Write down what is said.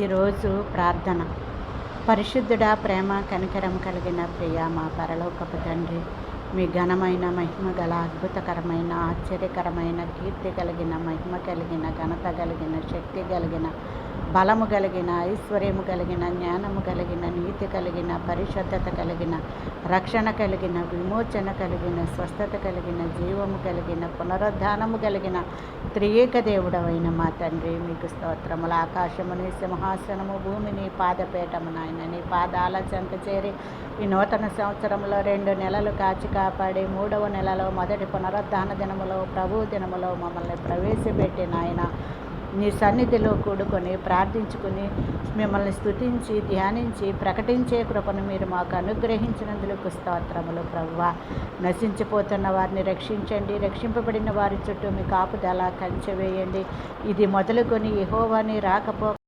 ఈరోజు ప్రార్థన. పరిశుద్ధుడా, ప్రేమ కనికరం కలిగిన ప్రియ మా పరలోకపు తండ్రి, మీ ఘనమైన మహిమ గల అద్భుతకరమైన ఆశ్చర్యకరమైన కీర్తి కలిగిన మహిమ కలిగిన ఘనత కలిగిన శక్తి కలిగిన బలము కలిగిన ఐశ్వర్యము కలిగిన జ్ఞానము కలిగిన నీతి కలిగిన పరిశుద్ధత కలిగిన రక్షణ కలిగిన విమోచన కలిగిన స్వస్థత కలిగిన జీవము కలిగిన పునరుద్ధానము కలిగిన త్రియేక దేవుడవైన మా తండ్రి, మీకు స్తోత్రములు. ఆకాశముని సింహాసనము, భూమిని పాదపీఠము నాయన, నీ పాదాల చెంత చేరి ఈ నూతన సంవత్సరంలో 2 నెలలు కాచి కాపాడి 3వ నెలలో మొదటి పునరుద్ధాన దినములో ప్రభు దినములో మమ్మల్ని ప్రవేశపెట్టి నాయన, నీ సన్నిధిలో కూడుకొని ప్రార్థించుకుని మిమ్మల్ని స్తుతించి ధ్యానించి ప్రకటించే కృపను మీరు మాకు అనుగ్రహించినందుకు స్తోత్రములు. ప్రభువా, నశించిపోతున్న వారిని రక్షించండి, రక్షింపబడిన వారి చుట్టూ మీ కాపుదల కంచె వేయండి. ఇది మొదలుకొని యెహోవాని రాకపో